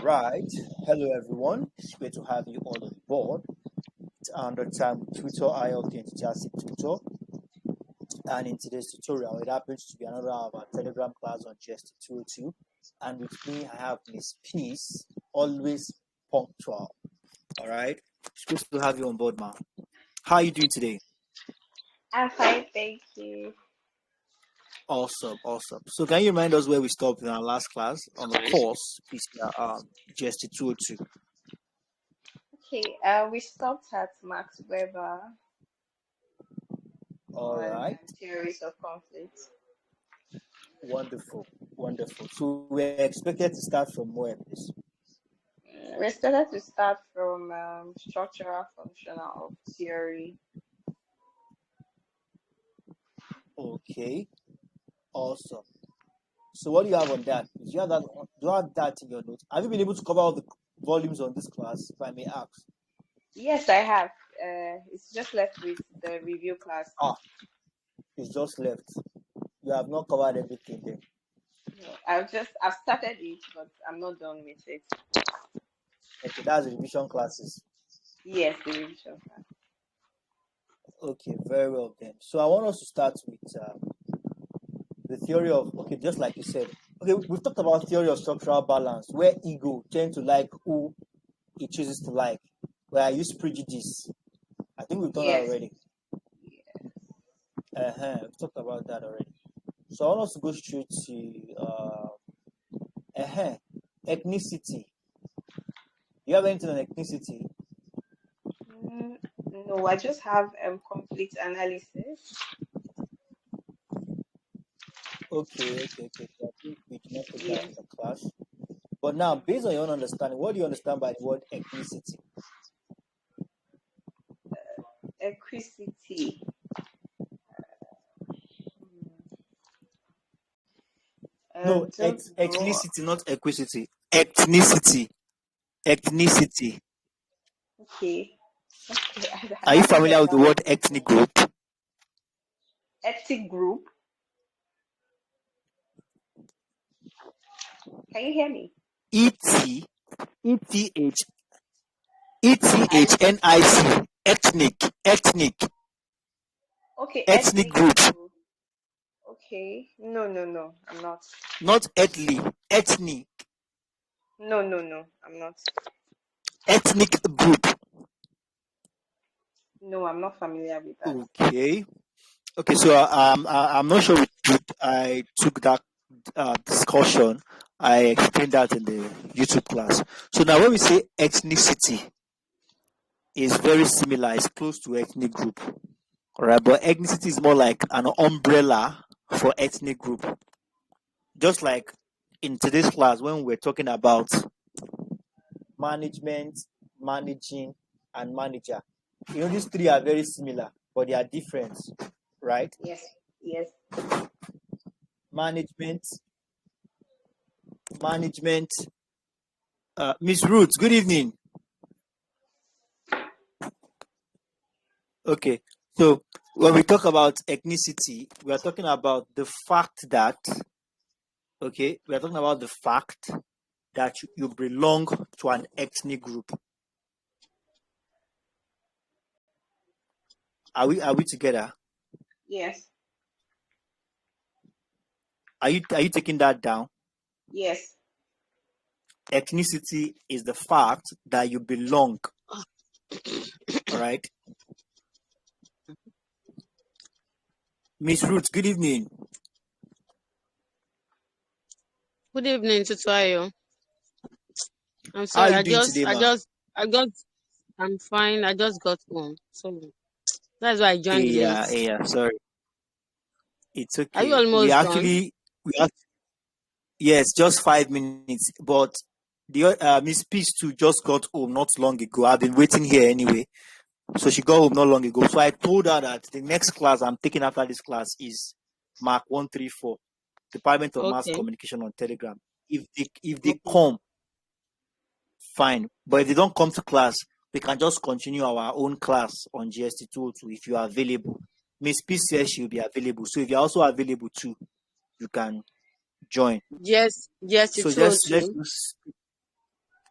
Right. Hello, everyone. It's great to have you all on board. It's another time with Tutor ILT Enthusiastic Tutor. And in today's tutorial, it happens to be another of our Telegram class on GST202. And with me, I have Miss Peace, always punctual. All right. It's good to have you on board, ma'am. How are you doing today? I'm fine, thank you. Awesome. So can you remind us where we stopped in our last class on the course, GST202? Okay, we stopped at Max Weber All on right. theories of conflict. Wonderful. So we're expected to start from where, please? We started to start from structural functional theory. Okay. Awesome. So what do you have on that? Do you have that in your notes? Have you been able to cover all the volumes on this class, if I may ask? Yes, I have. It's just left with the review class. It's just left. You have not covered everything then. No, I've started it, but I'm not done with it. Okay, that's the revision classes. Yes, the revision class. Okay, very well then. So I want us to start with the theory of, just like you said. Okay, we've talked about theory of structural balance, where ego tends to like who it chooses to like, where I use prejudice. I think we've done that already. We've talked about that already. So I want us to go straight to ethnicity. Do you have anything on ethnicity? No, I just have conflict analysis. Okay. I think we do not take that in the class. But now, based on your own understanding, what do you understand by the word ethnicity? Equicity. No, ethnicity, not equicity. Ethnicity. Okay. Are you familiar with the word ethnic group? Ethnic group? Can you hear me? ETHNIC. Ethnic. Okay. Ethnic group. Okay. No, I'm not. Not ethnic. No, I'm not. Ethnic group. No, I'm not familiar with that. Okay. So I'm not sure I took that discussion. I explained that in the YouTube class. So now when we say ethnicity, is very similar. It's close to ethnic group. All right, but ethnicity is more like an umbrella for ethnic group. Just like in today's class when we're talking about management, managing, and manager. These three are very similar, but they are different, right? Yes. Management. Miss Ruth, good evening. Okay, so when we talk about ethnicity, we are talking about the fact that, you belong to an ethnic group. Are we together? Yes. Are you taking that down? Yes. Ethnicity is the fact that you belong. All right. Miss Ruth, good evening. Good evening, Tutuayo. I'm How sorry. are you doing today, I'm fine. I just got home, so that's why I joined late. Yeah. Sorry. It's okay. Are you almost done? Yes, just 5 minutes. But the Miss Peace too just got home not long ago. I've been waiting here anyway. So she got home not long ago. So I told her that the next class I'm taking after this class is Mark 134, Department of Mass Communication on Telegram. If they come, fine. But if they don't come to class, we can just continue our own class on GST202 if you are available. Miss Peace says she'll be available. So if you're also available too, you can join. Yes, So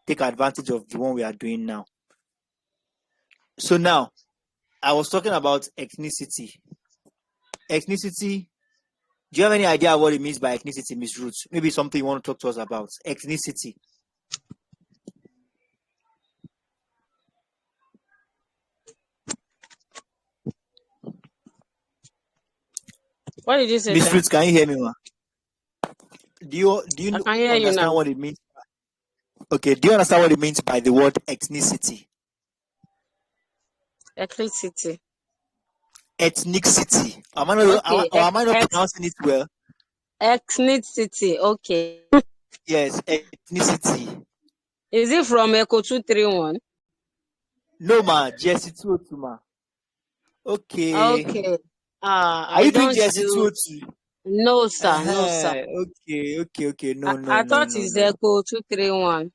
take advantage of the one we are doing now. So now, I was talking about ethnicity. Ethnicity. Do you have any idea what it means by ethnicity, Miss Roots? Maybe something you want to talk to us about. Ethnicity. What did you say, Miss sir? Roots, can you hear me, ma? Do you I can hear you understand now. what it means? Okay, do you understand what it means by the word ethnicity? Ethnicity. Ethnicity. Am I Okay. not pronouncing it well? Ethnicity. Okay. Yes, ethnicity. Is it from Echo 231? No, ma. GST202, ma. Okay. Okay. Are I you doing don't do. GST202? No, sir. No, sir. Okay. I, No, no, I no, thought no, it's no. Echo 231.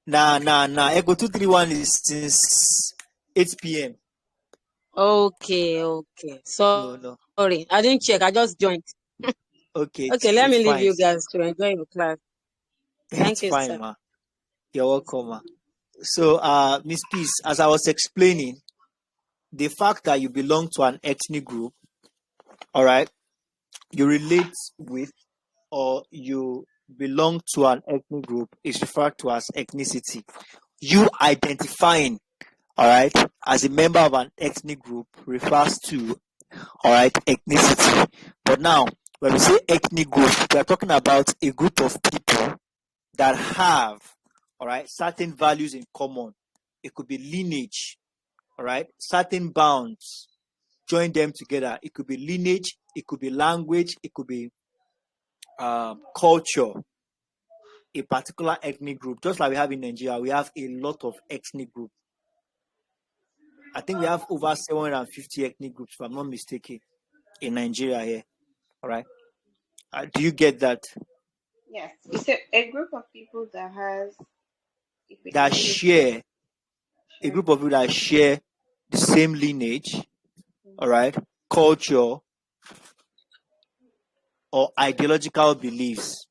Nah. Echo 231 is since 8 p.m. Okay. No, no. Sorry. I didn't check. I just joined. Okay, Okay, let it's me leave fine. you guys to enjoy the class. It's Thank you, fine, sir. ma. You're welcome, ma. So, Miss Peace, as I was explaining, the fact that you belong to an ethnic group, all right, you relate with or you belong to an ethnic group is referred to as ethnicity. You identifying, all right, as a member of an ethnic group refers to, all right, ethnicity. But now, when we say ethnic group, we are talking about a group of people that have, all right, certain values in common. It could be lineage, all right, certain bounds join them together. It could be lineage, it could be language, it could be culture, a particular ethnic group. Just like we have in Nigeria, we have a lot of ethnic groups. I think we have over 750 ethnic groups, if I'm not mistaken, in Nigeria here. All right. Do you get that? Yes, it's a group of people that has a That particular share, a sure. group of people that share the same lineage, all right, culture, or ideological beliefs.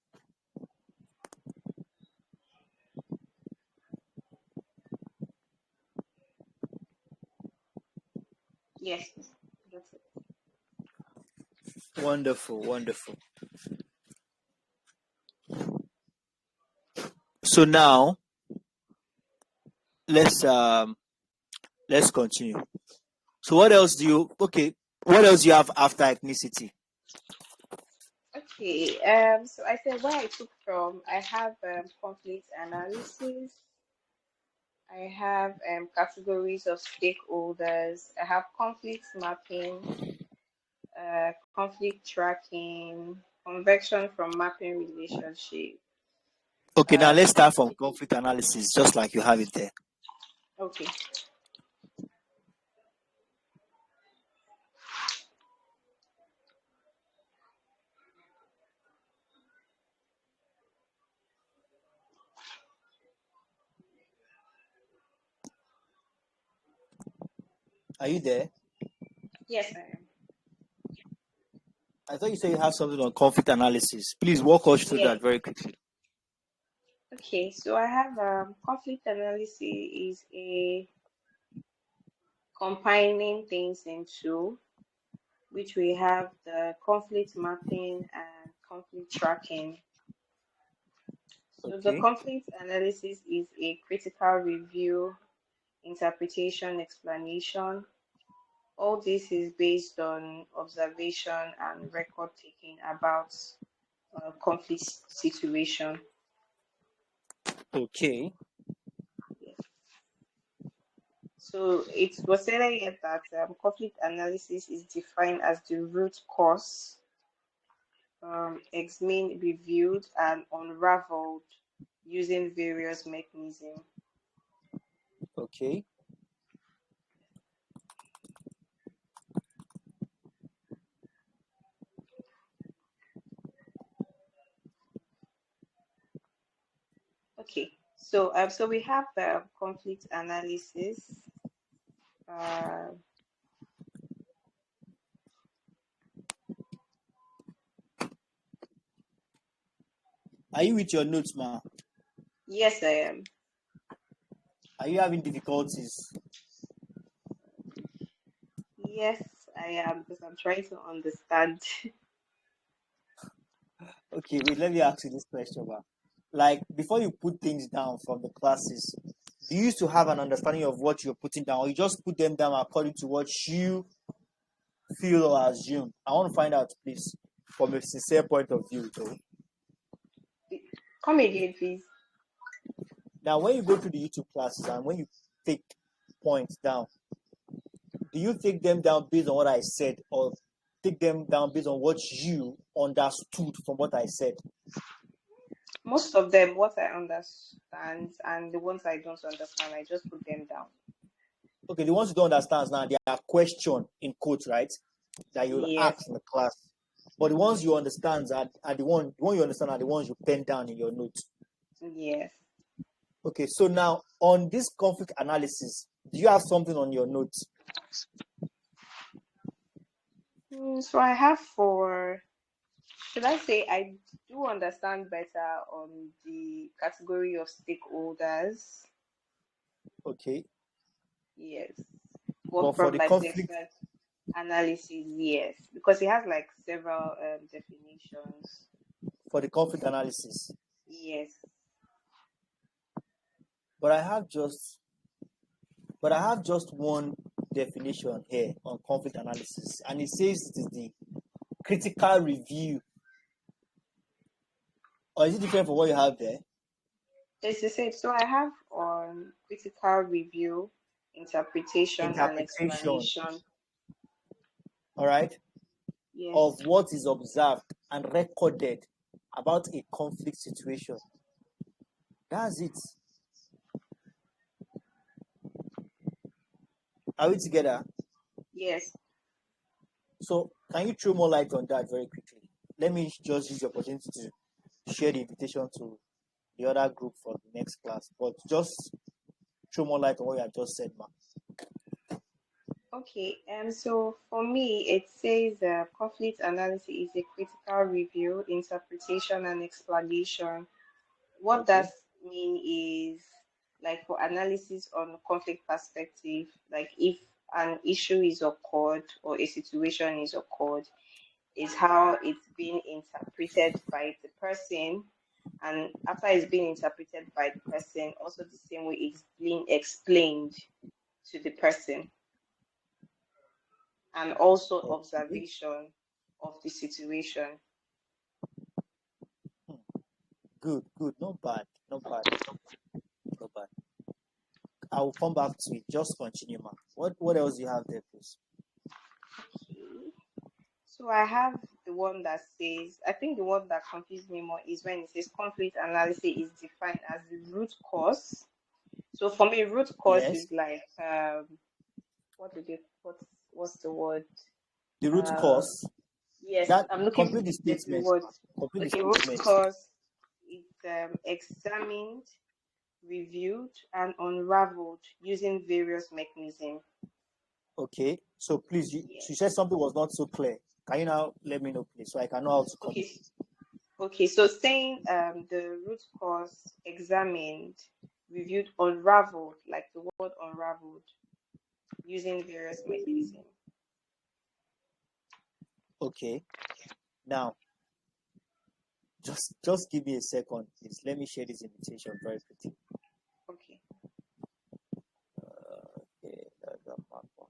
Yes, that's it. Wonderful. So now let's continue. So what else do you what else do you have after ethnicity? Okay. So I said where I took from. I have conflict analysis. I have categories of stakeholders. I have conflict mapping, conflict tracking, convection from mapping relationship. Okay, now let's start from Strategic. conflict analysis, just like you have it there. Okay. Are you there? Yes, I am. I thought you said you have something on conflict analysis. Please walk us through Yes. that very quickly. Okay. So I have conflict analysis is a combining things into which we have the conflict mapping and conflict tracking. So the Okay. conflict analysis is a critical review, interpretation, explanation. All this is based on observation and record taking about conflict situation. Okay. Yes. So it was said here that conflict analysis is defined as the root cause, examined, reviewed, and unraveled using various mechanisms. Okay. Okay, so we have conflict analysis. Uh, Are you with your notes, ma? Yes, I am. Are you having difficulties? Yes, I am because I'm trying to understand. Okay, wait, let me ask you this question, man. Like, before you put things down from the classes, do you used to have an understanding of what you're putting down, or you just put them down according to what you feel or assume? I want to find out, please, from a sincere point of view, though. Come again, please. Now, when you go to the YouTube classes and when you take points down, do you take them down based on what I said, or take them down based on what you understood from what I said? Most of them, what I understand, and the ones I don't understand, I just put them down. Okay, the ones you don't understand now, they are question in quotes, right? That you'll Yes, ask in the class. But the ones you understand are the one you understand are the ones you pen down in your notes. yes. Okay, so now on this conflict analysis, do you have something on your notes? So I have should I say, I do understand better on the category of stakeholders. Okay, Yes. but But for from the like the conflict, expert analysis, yes, because it has like several definitions. analysis, Yes. but I have just one definition here on conflict analysis, and it says it is the critical review. Or is it different from what you have there? It's the same. So I have on critical review, interpretation, and Interpretation, explanation. all right, Yes. of what is observed and recorded about a conflict situation. That's it. Are we together? Yes. So, can you throw more light on that very quickly? Let me just use the opportunity to share the invitation to the other group for the next class. But just throw more light on what you have just said, ma'am. Okay. So for me, it says conflict analysis is a critical review, interpretation, and explanation. What Okay. that mean is like for analysis on conflict perspective, like if an issue is occurred or a situation is occurred, is how it's being interpreted by the person, and after it's being interpreted by the person, also the same way it's being explained to the person, and also Okay. observation of the situation. Good, good. Not bad. Not bad. Not bad. I will come back to it. Just continue, ma'am. What else do you have there, please? Okay. So I have the one that says, I think the one that confused me more is when it says conflict analysis is defined as the root cause. So for me, root cause Yes. is like what did it what's the word? The root Uh cause. yes, That I'm looking complete for the the statement. word. Complete Okay, the root statement. cause is examined, reviewed, and unraveled using various mechanisms. Okay. So please, Yes. she said something was not so clear. Can you now let me know, please, so I can know how to Okay. continue? Okay, so saying the root cause examined, reviewed, unraveled, like the word unraveled, using various mechanisms. Okay. Now, just give me a second, please. Let me share this invitation very quickly. Okay. Okay, that's a part one.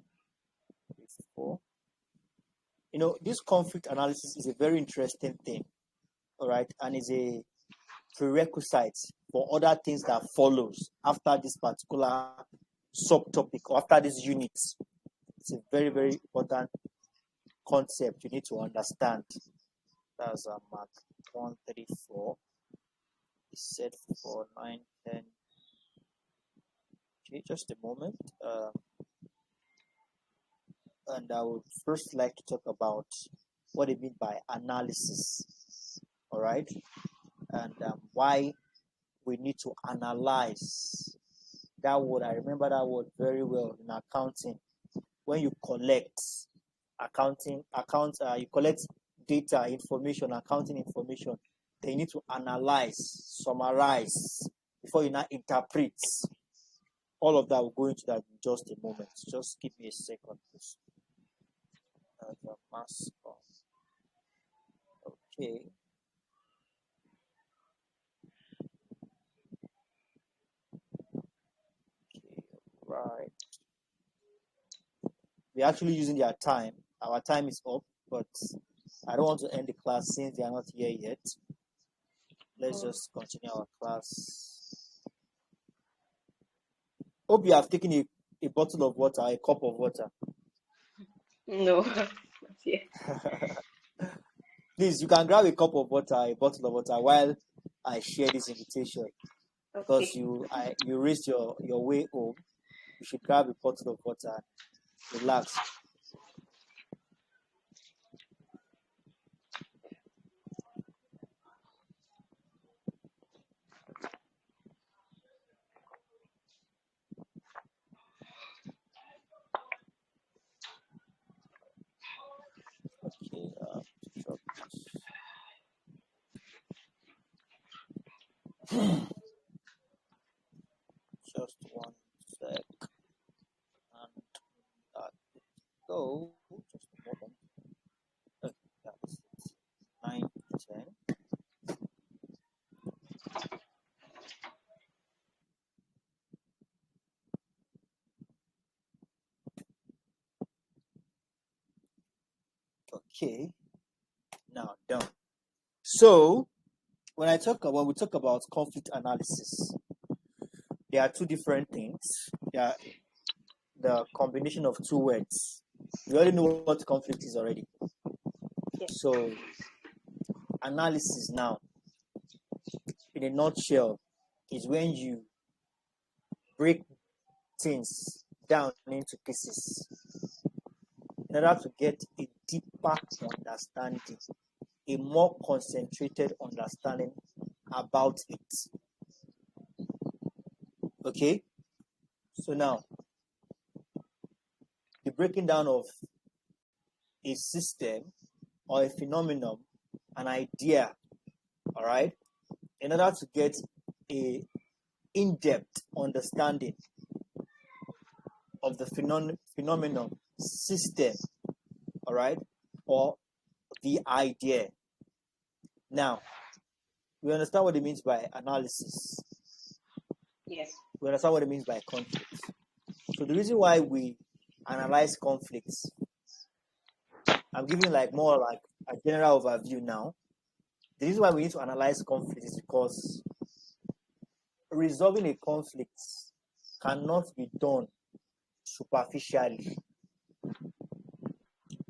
Before. You know, this conflict analysis is a very interesting thing, all right, and is a prerequisite for other things that follows after this particular subtopic or after this unit. It's a very, very important concept you need to understand. That's mark 134. It's set for 9, 10. Okay, just a moment. And I would first like to talk about what it means by analysis. All right, and why we need to analyze that word. I remember that word very well in accounting. When you collect you collect data, information, accounting information, then you need to analyze, summarize before you now interpret. All of that will go into that in just a moment. Just give me a second, please. The mask on. Okay. Okay, right. We're actually using their time. Our time is up, but I don't want to end the class since they are not here yet. Let's just continue our class. Hope you have taken a bottle of water, a cup of water. No, not yet. Please, you can grab a cup of water, a bottle of water while I share this invitation. Because Okay. you raised your way home. You should grab a bottle of water. Relax. Okay, drop this. Just one sec. And go. Just a moment. Okay, that's it. 9, 10. Okay, now done. So when we talk about conflict analysis, there are two different things. There are the combination of two words. We already know what conflict is already. Yeah. So analysis now, in a nutshell, is when you break things down into pieces in order to get a deeper understanding, a more concentrated understanding about it. Okay? So now, the breaking down of a system or a phenomenon, an idea, all right, in order to get a in-depth understanding of the phenomenon, system, all right, or the idea. Now, we understand what it means by analysis. Yes. We understand what it means by conflict. So the reason why we analyze conflicts, I'm giving more like a general overview now. The reason why we need to analyze conflict is because resolving a conflict cannot be done superficially.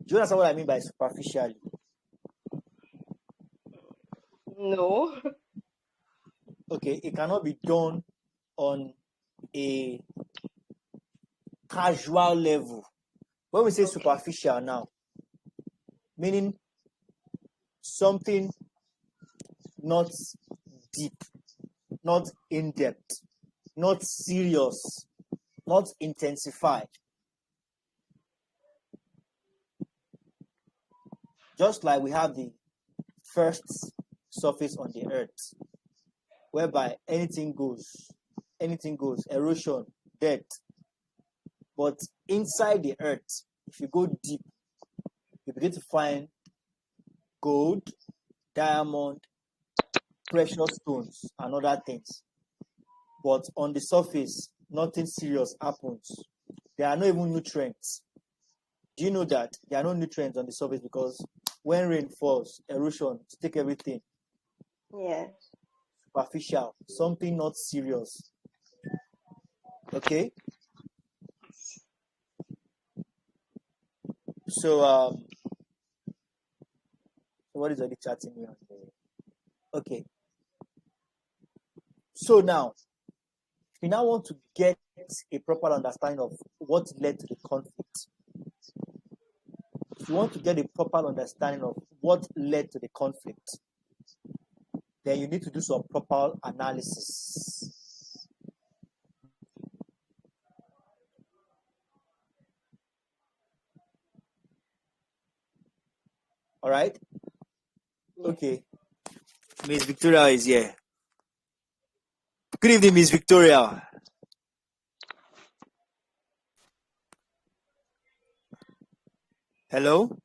Do you understand what I mean by superficially? No. Okay, it cannot be done on a casual level. When we say Okay. superficial now, meaning something not deep, not in-depth, not serious, not intensified. Just like we have the first surface on the earth, whereby anything goes, erosion, death. But inside the earth, if you go deep, you begin to find gold, diamond, precious stones, and other things. But on the surface, nothing serious happens. There are no even nutrients. Do you know that there are no nutrients on the surface because when rain falls, erosion to take everything? Yes. Superficial, something not serious. Okay? So what is already chatting me on there? Okay. So now, if you now want to get a proper understanding of what led to the conflict, if you want to get a proper understanding of what led to the conflict, then you need to do some proper analysis. All right? Yes. Okay. Miss Victoria is here. Good evening, Miss Victoria. Hello?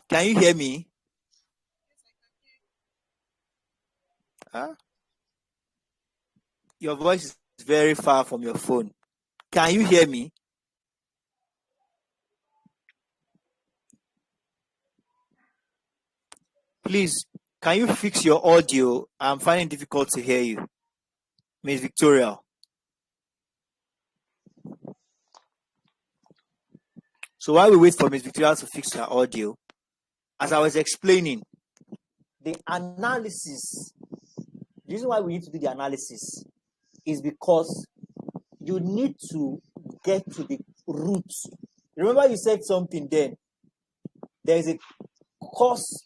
Can you hear me? Huh? Your voice is very far from your phone. Can you hear me? Please, can you fix your audio? I'm finding it difficult to hear you. Miss Victoria. So while we wait for Miss Victoria to fix her audio, as I was explaining, the analysis, the reason why we need to do the analysis is because you need to get to the root. Remember you said something then. There's a cause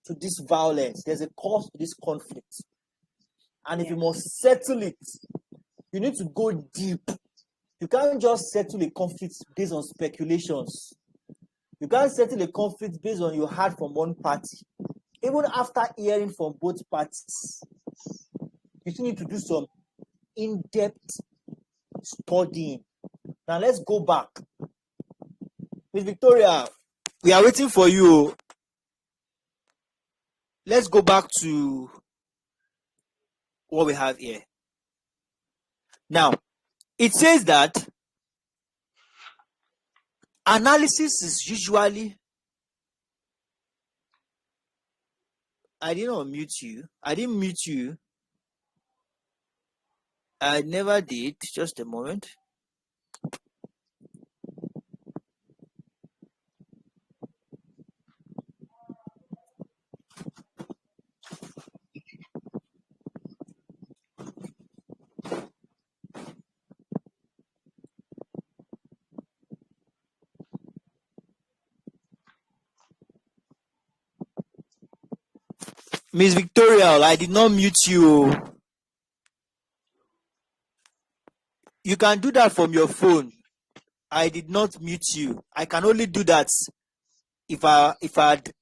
to this violence. There's a cause to this conflict. And if you must settle it, you need to go deep. You can't just settle a conflict based on speculations. You can't settle a conflict based on you heard from one party. Even after hearing from both parties, you still need to do some in-depth studying. Now let's go back. Miss Victoria, we are waiting for you. Let's go back to what we have here. Now, it says that analysis is usually... I didn't unmute you. I didn't mute you. I never did. Just a moment. Miss Victoria, I did not mute you. You can do that from your phone. I did not mute you. I can only do that if I had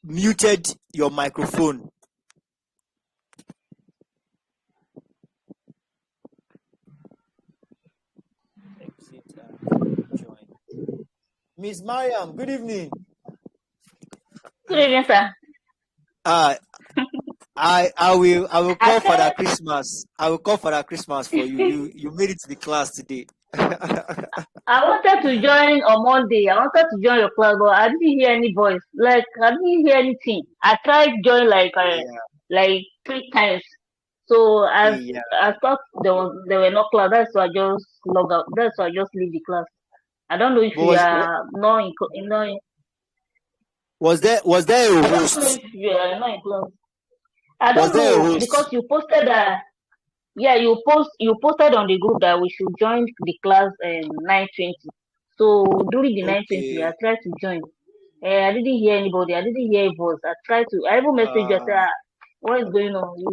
muted your microphone. Miss Mariam, good evening. Good evening, sir. I will call Father Christmas. I will call Father Christmas for you. You made it to the class today. I wanted to join on Monday. I wanted to join your class, but I didn't hear any voice. Like I didn't hear anything. I tried join like 3 times. So I thought there were no class. That's why I just log out. That's why I just leave the class. I don't know if you are not in. Was there a host? You are not in class. I don't know because you posted that. Yeah, you posted on the group that we should join the class 9:20. So during the 9:20, I tried to join. I didn't hear anybody. I didn't hear a voice. I even messaged you. I said, what is going on?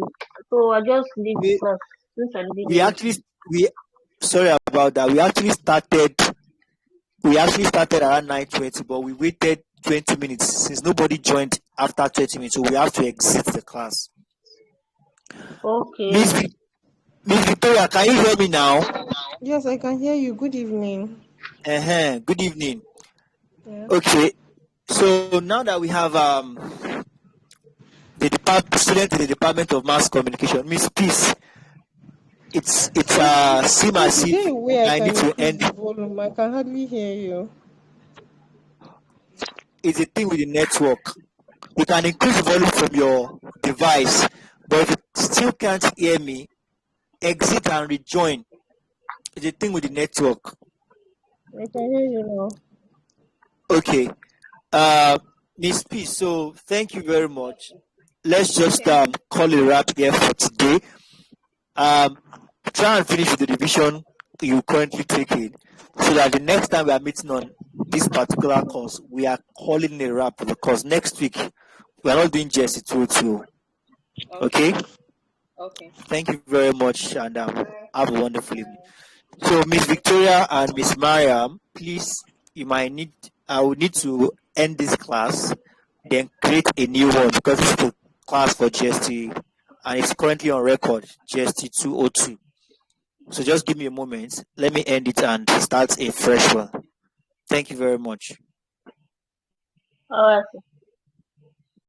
So I just leave the class since I didn't sorry about that. We actually started around 9:20, but we waited 20 minutes since nobody joined after 20 minutes, so we have to exit the class. Okay. Miss Victoria, can you hear me now? Yes, I can hear you. Good evening. Good evening. Yeah. Okay, so now that we have the student in the Department of Mass Communication, Miss Peace, it seems as if I need to end the volume. I can hardly hear you. It's a thing with the network. You can increase the volume from your device, but if you still can't hear me, exit and rejoin. It's a thing with the network. I can hear you now. Okay. Miss P, so thank you very much. Let's just call it a wrap here for today. Try and finish with the revision you currently taking, so that the next time we are meeting on this particular course, we are calling a wrap because next week we are not doing GST202. Okay? Okay. Thank you very much, and have a wonderful evening. So, Miss Victoria and Miss Mariam, please, I will need to end this class. then create a new one, because this is the class for GST and it's currently on record, GST202. So just give me a moment. Let me end it and start a fresh one. Thank you very much. All right.